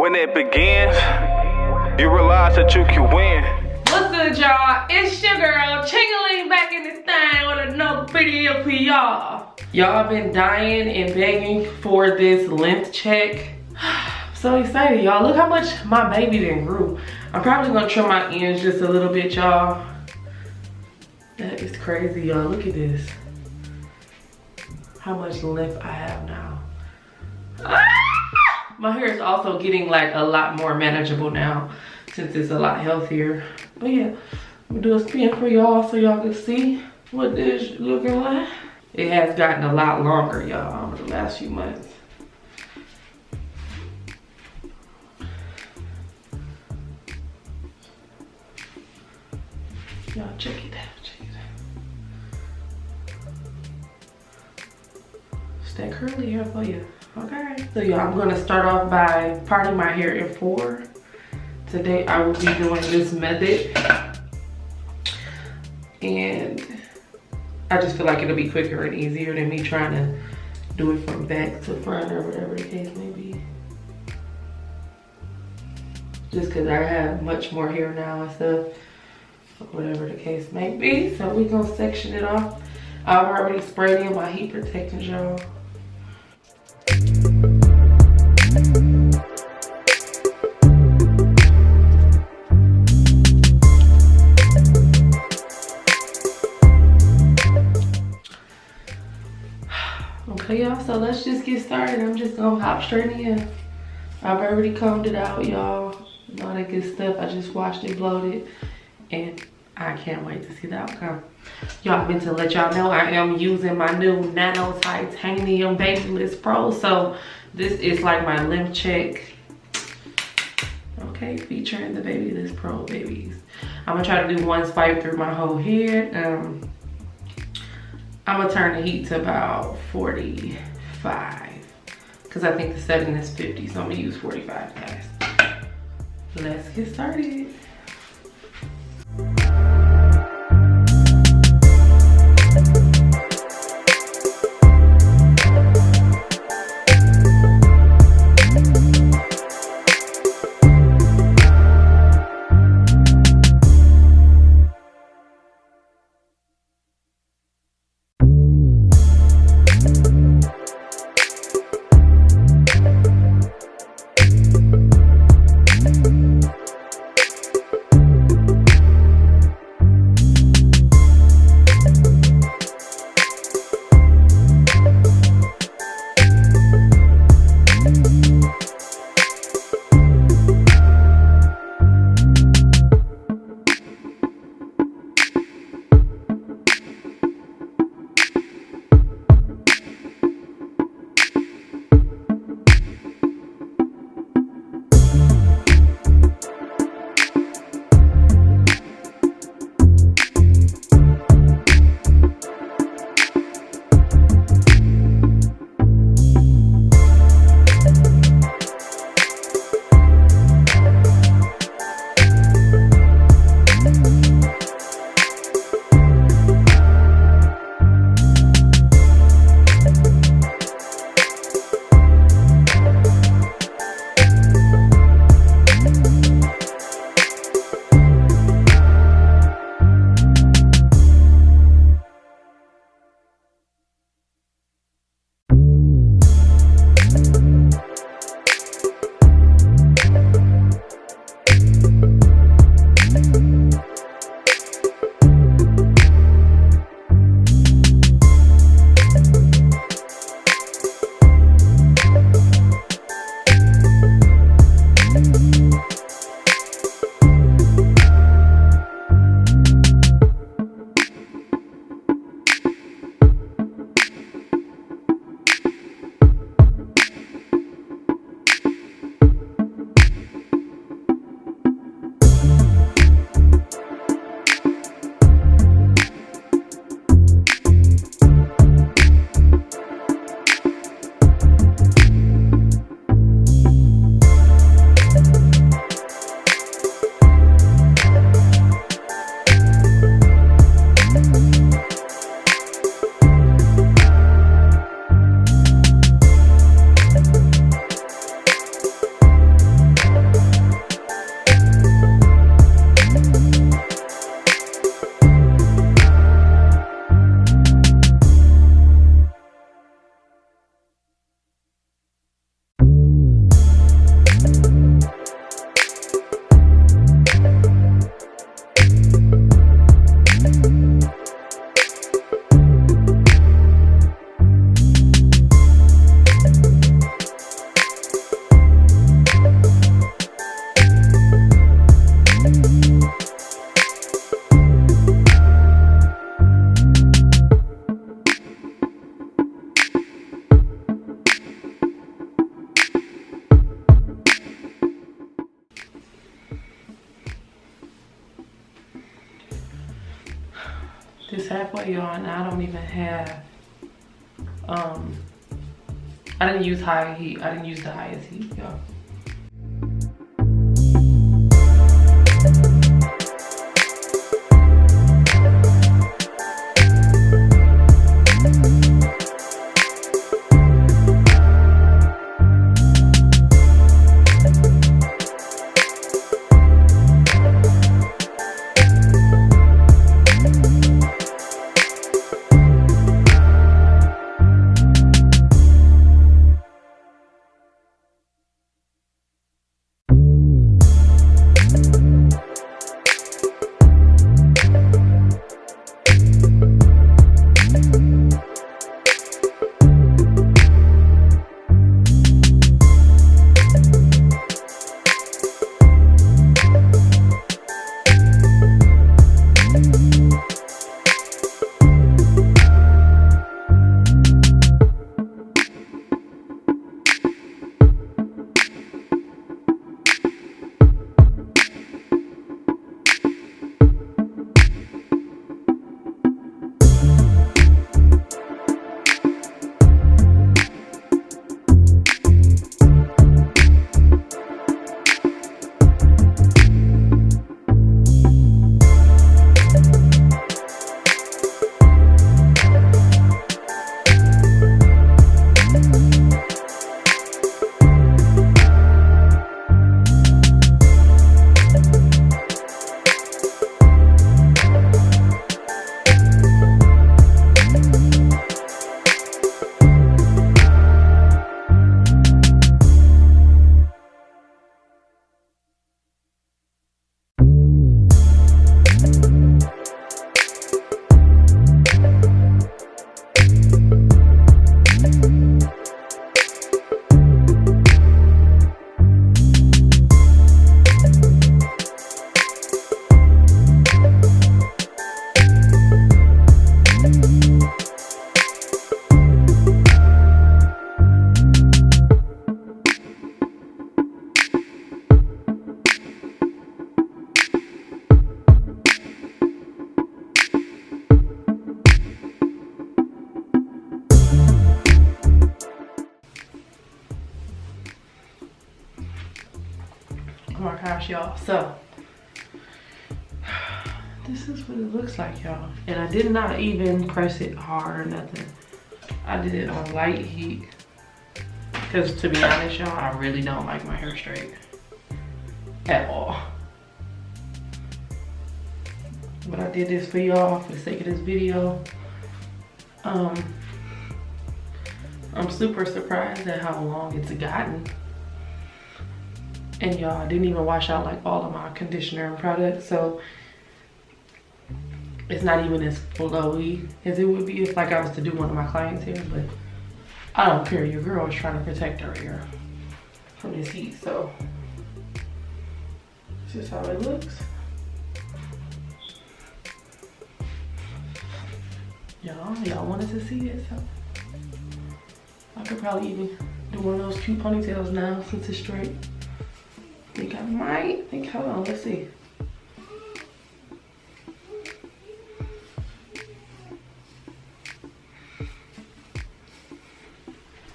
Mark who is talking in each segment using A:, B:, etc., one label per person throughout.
A: When it begins, you realize that you can win.
B: What's good, y'all? It's your girl, Ching back in this thing with another video for y'all. Y'all been dying and begging for this length check. I'm so excited, y'all. Look how much my baby done grew. I'm probably gonna trim my ends just a little bit, y'all. That is crazy, y'all. Look at this. How much length I have now. My hair is also getting like a lot more manageable now since it's a lot healthier. But yeah, I'm gonna do a spin for y'all so y'all can see what this is looking like. It has gotten a lot longer, y'all, over the last few months. Y'all check it out, check it out. It's that curly hair for you. Okay, so y'all, I'm gonna start off by parting my hair in 4. Today I will be doing this method, and I just feel like it'll be quicker and easier than me trying to do it from back to front or whatever the case may be. Just cause I have much more hair now and stuff, whatever the case may be. So we're gonna section it off. I've already sprayed in my heat protectant, y'all. Okay, y'all, so let's just get started. I'm just gonna hop straight in. I've already combed it out, y'all. And all that good stuff. I just washed it, blowed it, and I can't wait to see the outcome. Y'all, I meant to let y'all know I am using my new Nano Titanium Babyliss Pro. So this is like my length check. Okay, featuring the Babyliss Pro babies. I'm gonna try to do one swipe through my whole head. I'm gonna turn the heat to about 45 because I think the setting is 50, so I'm gonna use 45, guys. Let's get started. Just halfway, y'all, and I don't even have, I didn't use high heat. I didn't use the highest heat, y'all. Oh my gosh, y'all. So this is what it looks like, y'all. And I did not even press it hard or nothing. I did it on light heat. Because to be honest, y'all, I really don't like my hair straight. At all. But I did this for y'all for the sake of this video. I'm super surprised at how long it's gotten. And y'all, I didn't even wash out like all of my conditioner and products, so it's not even as flowy as it would be if like I was to do one of my clients' hair. But I don't care, your girl is trying to protect her hair from this heat. So this is how it looks. Y'all wanted to see it, so I could probably even do one of those cute ponytails now since it's straight. I think I might. Hold on, let's see.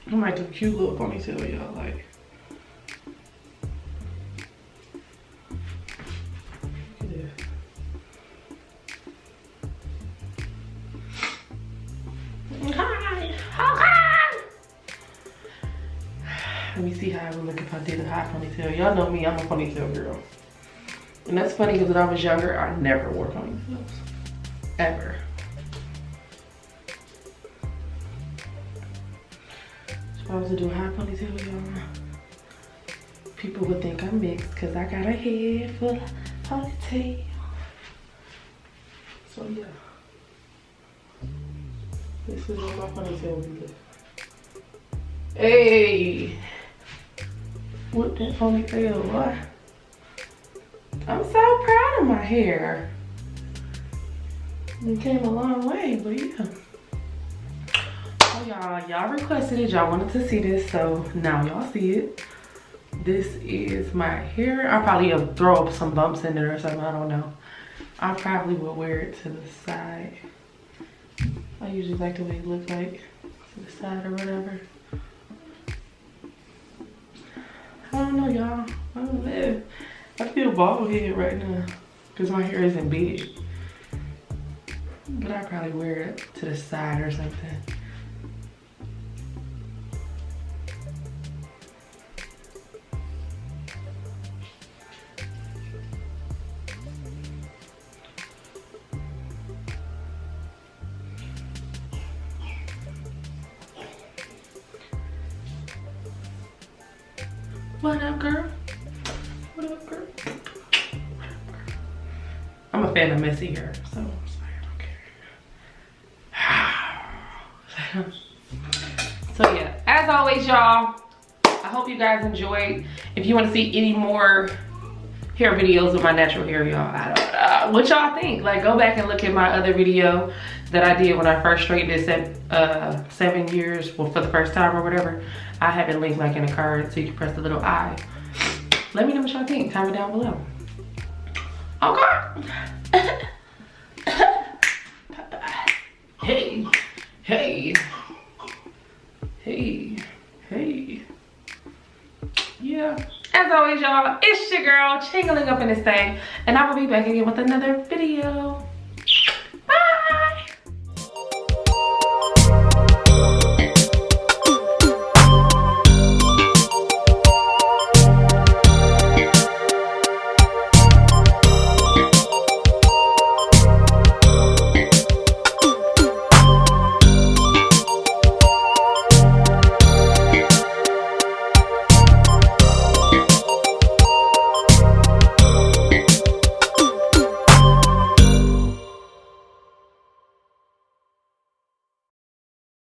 B: I might do a cute little ponytail, y'all, like. Look at this. Let me see how I would look if I did a high ponytail. Y'all know me, I'm a ponytail girl. And that's funny because when I was younger, I never wore ponytails. Ever. If I was to do a high ponytail, y'all, people would think I'm mixed because I got a head full of ponytail. So yeah. This is what my ponytail would look. Hey! What that ponytail, what? I'm so proud of my hair. It came a long way, but yeah. Oh y'all requested it, y'all wanted to see this, so now y'all see it. This is my hair. I'll probably throw up some bumps in it or something, I don't know. I probably will wear it to the side. I usually like the way it looks like to the side or whatever. I don't know, y'all. I don't know. I feel bald head right now because my hair isn't big. But I'll probably wear it to the side or something. What up, girl? What up, girl? I'm a fan of messy hair, so I don't care. So yeah, as always, y'all, I hope you guys enjoyed. If you want to see any more hair videos with my natural hair, y'all, what y'all think? Like, go back and look at my other video that I did when I first straightened it 7 years, well, for the first time or whatever. I have it linked like in a card, so you can press the little I. Let me know what y'all think. Comment down below. Okay. Hey, hey, hey, hey. Yeah. As always, y'all, it's your girl, Chingling up in this thing, and I will be back again with another video.